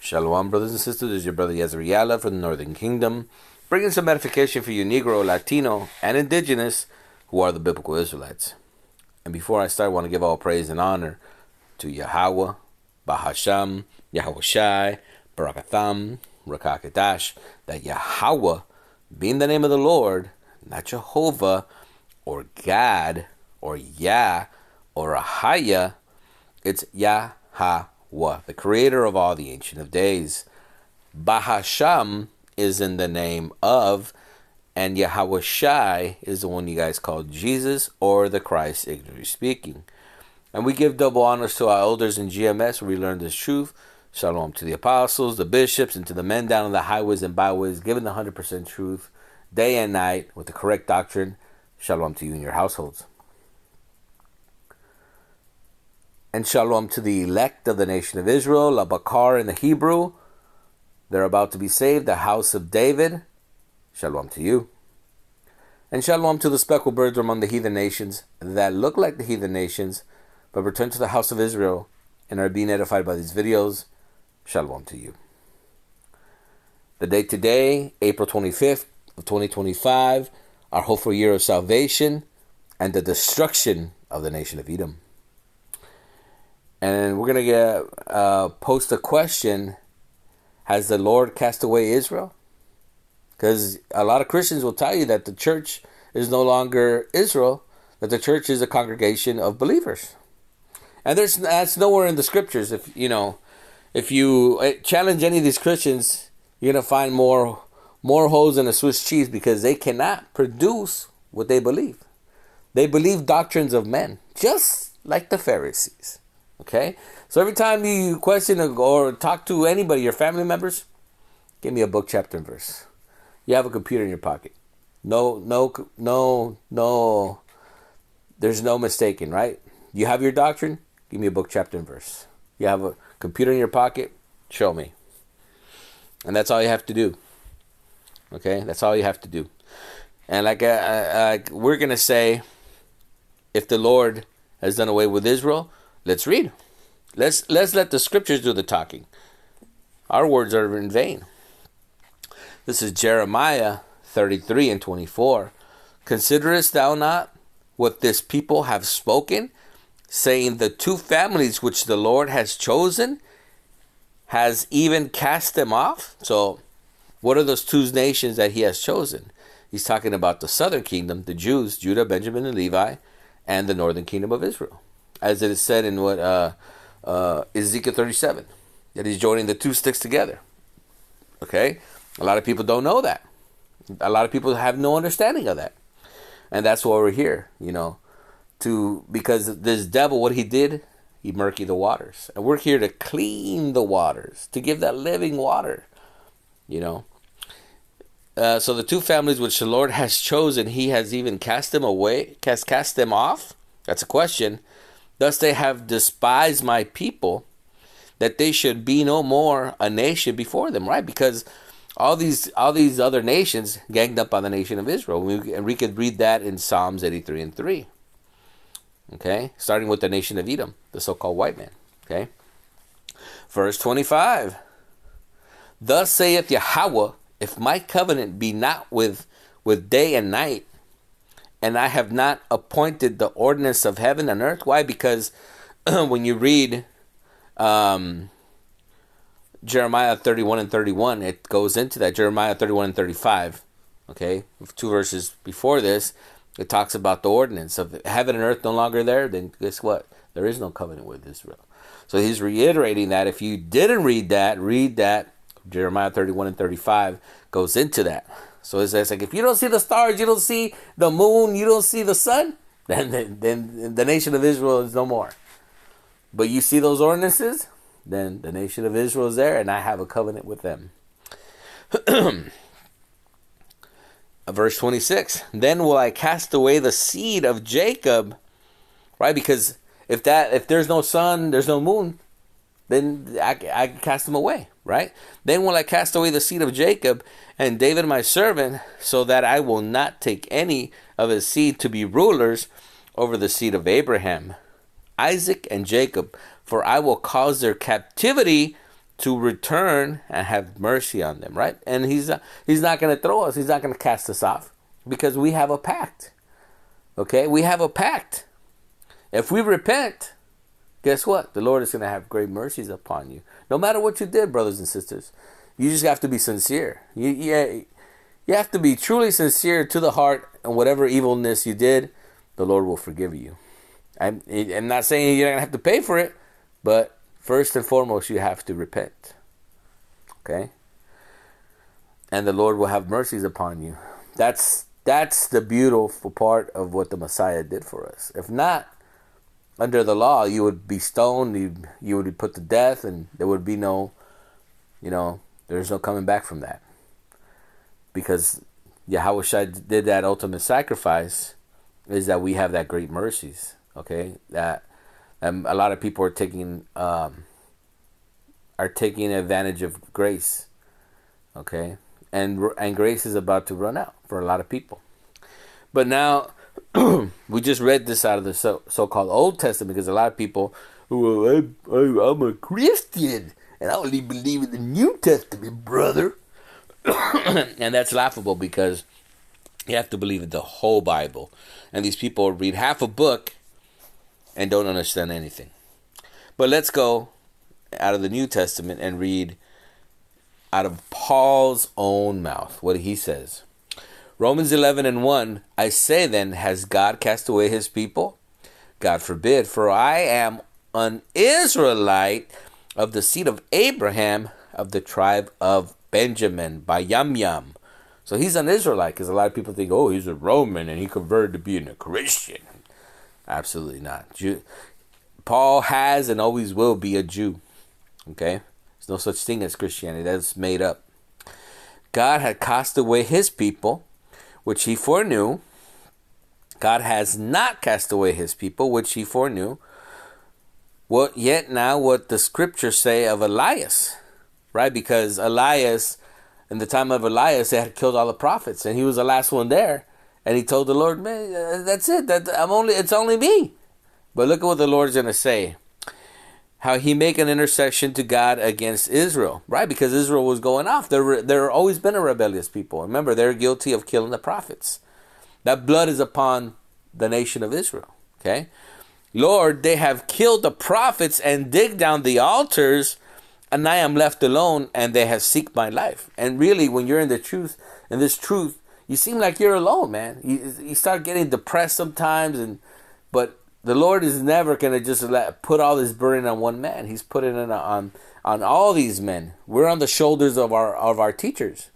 Shalom, brothers and sisters. This is your brother ISRAELITES from the Northern Kingdom, bringing some edification for you Negro, Latino, and Indigenous who are the biblical Israelites. And before I start, I want to give all praise and honor to Yahweh, Bahasham, Yahweh Shai, Barakatham, Rakakadash, that Yahweh, being the name of the Lord, not Jehovah, or God, or Yah, or Ahaya, it's Yahweh, the creator of all the Ancient of Days. Bahasham is in the name of, and Yahweh Shai is the one you guys call Jesus or the Christ, ignorantly speaking. And we give double honors to our elders in GMS where we learn this truth. Shalom to the apostles, the bishops, and to the men down on the highways and byways, giving the 100% truth day and night with the correct doctrine. Shalom to you and your households. And shalom to the elect of the nation of Israel, Labakar in the Hebrew. They're about to be saved, the house of David. Shalom to you. And shalom to the speckled birds among the heathen nations that look like the heathen nations, but return to the house of Israel and are being edified by these videos. Shalom to you. The date today, April 25th of 2025, our hopeful year of salvation and the destruction of the nation of Edom. And we're going to post a question. Has the Lord cast away Israel? Because a lot of Christians will tell you that the church is no longer Israel, that the church is a congregation of believers. And that's nowhere in the scriptures. If you challenge any of these Christians, you're going to find more holes in a Swiss cheese because they cannot produce what they believe. They believe doctrines of men, just like the Pharisees. Okay, so every time you question or talk to anybody, your family members, give me a book, chapter, and verse. You have a computer in your pocket. No. There's no mistaking, right? You have your doctrine. Give me a book, chapter, and verse. You have a computer in your pocket. Show me. And that's all you have to do. Okay, that's all you have to do. And like we're gonna say, if the Lord has done away with Israel, let's read. Let's let the scriptures do the talking. Our words are in vain. This is Jeremiah 33 and 24. Considerest thou not what this people have spoken, saying the two families which the Lord has chosen has even cast them off? So what are those two nations that he has chosen? He's talking about the southern kingdom, the Jews, Judah, Benjamin, and Levi, and the northern kingdom of Israel. As it is said in what Ezekiel 37, that he's joining the two sticks together. Okay? A lot of people don't know that. A lot of people have no understanding of that. And that's why we're here, because this devil, what he did, he murkied the waters. And we're here to clean the waters, to give that living water, So the two families which the Lord has chosen, he has even cast them away, cast them off. That's a question. Thus they have despised my people, that they should be no more a nation before them, right? Because all these other nations ganged up on the nation of Israel. And we could read that in Psalms 83 and 3. Okay? Starting with the nation of Edom, the so-called white man. Okay? Verse 25. Thus saith Yahweh, if my covenant be not with day and night, and I have not appointed the ordinance of heaven and earth. Why? Because when you read Jeremiah 31 and 31, it goes into that. Jeremiah 31 and 35, okay? 2 verses before this, it talks about the ordinance of heaven and earth no longer there. Then guess what? There is no covenant with Israel. So he's reiterating that. If you didn't read that. Jeremiah 31 and 35 goes into that. So it's like, if you don't see the stars, you don't see the moon, you don't see the sun, then the nation of Israel is no more. But you see those ordinances, then the nation of Israel is there, and I have a covenant with them. Verse 26, then will I cast away the seed of Jacob, right? Because if there's no sun, there's no moon, then I cast them away, right? Then will I cast away the seed of Jacob and David my servant, so that I will not take any of his seed to be rulers over the seed of Abraham, Isaac, and Jacob. For I will cause their captivity to return and have mercy on them, right? And he's not going to throw us. He's not going to cast us off because we have a pact. Okay? We have a pact. If we repent, guess what? The Lord is going to have great mercies upon you. No matter what you did, brothers and sisters. You just have to be sincere. You have to be truly sincere to the heart, and whatever evilness you did, the Lord will forgive you. I'm not saying you're not going to have to pay for it, but first and foremost, you have to repent. Okay? And the Lord will have mercies upon you. That's the beautiful part of what the Messiah did for us. If not, under the law, you would be stoned, you would be put to death, and there would be no, there's no coming back from that. Because Yahweh did that ultimate sacrifice, is that we have that great mercies. Okay? That a lot of people are taking advantage of grace. Okay? And grace is about to run out for a lot of people. But now, we just read this out of the so-called Old Testament, because a lot of people, I'm a Christian and I only believe in the New Testament, brother. And that's laughable, because you have to believe in the whole Bible. And these people read half a book and don't understand anything. But let's go out of the New Testament and read out of Paul's own mouth what he says. Romans 11:1, I say then, has God cast away his people? God forbid, for I am an Israelite of the seed of Abraham, of the tribe of Benjamin, by Yam. So he's an Israelite, because a lot of people think, oh, he's a Roman and he converted to being a Christian. Absolutely not. Paul has and always will be a Jew. Okay? There's no such thing as Christianity. That's made up. God had cast away his people, which he foreknew. God has not cast away his people, which he foreknew. What the scriptures say of Elias, right? Because Elias, in the time of Elias, they had killed all the prophets, and he was the last one there. And he told the Lord, man, that's it. It's only me. But look at what the Lord's going to say. How he make an intercession to God against Israel, right? Because Israel was going off. They're always been a rebellious people. Remember, they're guilty of killing the prophets. That blood is upon the nation of Israel. Okay? Lord, they have killed the prophets and dig down the altars, and I am left alone, and they have seeked my life. And really, when you're in this truth, you seem like you're alone, man. You start getting depressed sometimes, but the Lord is never going to just put all this burden on one man. He's putting it on all these men. We're on the shoulders of our teachers,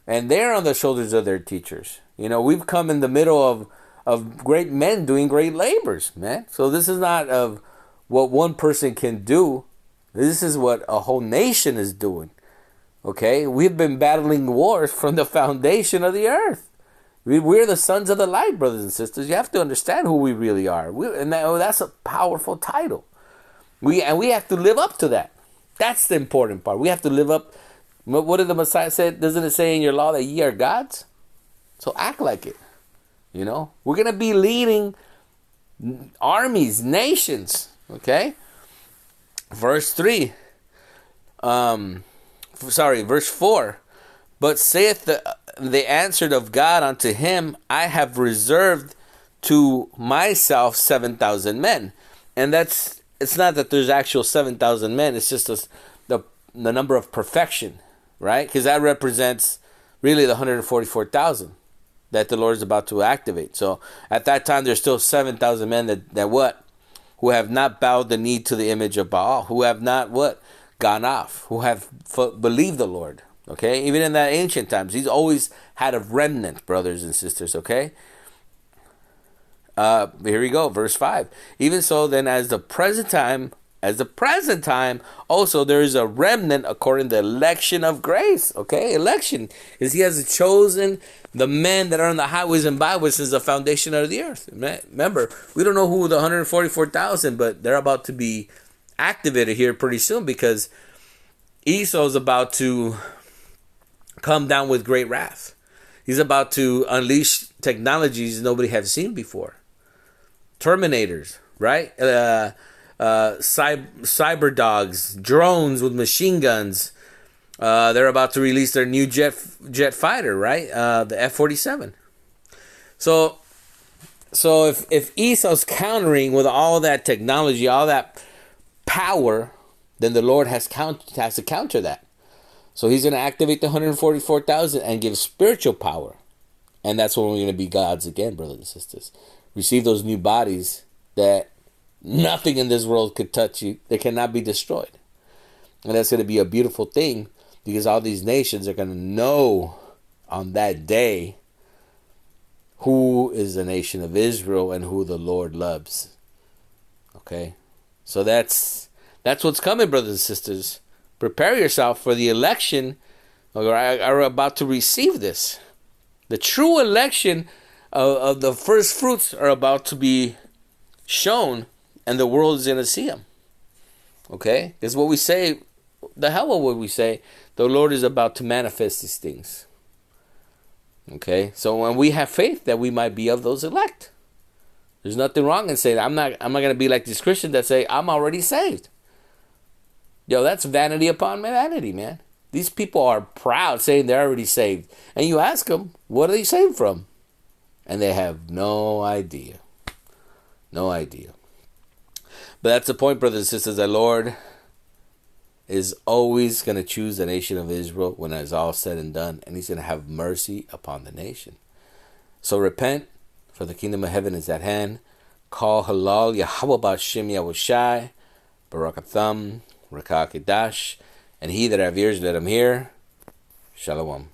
and they're on the shoulders of their teachers. We've come in the middle of great men doing great labors, man. So this is not of what one person can do. This is what a whole nation is doing. Okay? We've been battling wars from the foundation of the earth. We're the sons of the light, brothers and sisters. You have to understand who we really are. That's a powerful title. We have to live up to that. That's the important part. We have to live up. What did the Messiah say? Doesn't it say in your law that ye are gods? So act like it. We're going to be leading armies, nations. Okay? Verse 4. But saith the answered of God unto him, I have reserved to myself 7,000 men. And it's not that there's actual 7,000 men. It's just the number of perfection, right? Because that represents really the 144,000 that the Lord is about to activate. So at that time, there's still 7,000 men that what? Who have not bowed the knee to the image of Baal. Who have not what? Gone off. Who have believed the Lord. Okay, even in that ancient times, he's always had a remnant, brothers and sisters. Okay, here we go, verse 5. Even so, then, as the present time, also there is a remnant according to the election of grace. Okay, election is he has chosen the men that are on the highways and byways since the foundation of the earth. Remember, we don't know who the 144,000, but they're about to be activated here pretty soon, because Esau is about to come down with great wrath. He's about to unleash technologies nobody has seen before. Terminators, right? cyber dogs, drones with machine guns. They're about to release their new jet fighter, right? The F-47. So if Esau's countering with all that technology, all that power, then the Lord has to counter that. So he's going to activate the 144,000 and give spiritual power. And that's when we're going to be gods again, brothers and sisters. Receive those new bodies that nothing in this world could touch you. They cannot be destroyed. And that's going to be a beautiful thing, because all these nations are going to know on that day who is the nation of Israel and who the Lord loves. Okay? So that's what's coming, brothers and sisters. Prepare yourself for the election, or are about to receive this. The true election of the first fruits are about to be shown, and the world is going to see them. Okay? Because what we say, the hell of what we say, the Lord is about to manifest these things. Okay? So when we have faith that we might be of those elect. There's nothing wrong in saying, I'm not going to be like these Christians that say, I'm already saved. Yo, that's vanity upon vanity, man. These people are proud saying they're already saved. And you ask them, what are they saved from? And they have no idea. No idea. But that's the point, brothers and sisters. The Lord is always going to choose the nation of Israel when it's all said and done. And he's going to have mercy upon the nation. So repent, for the kingdom of heaven is at hand. Call halal Yahweh Ba'Shem Yahushai. Barakatham. Rakah Kedash, and he that have ears, let him hear. Shalom.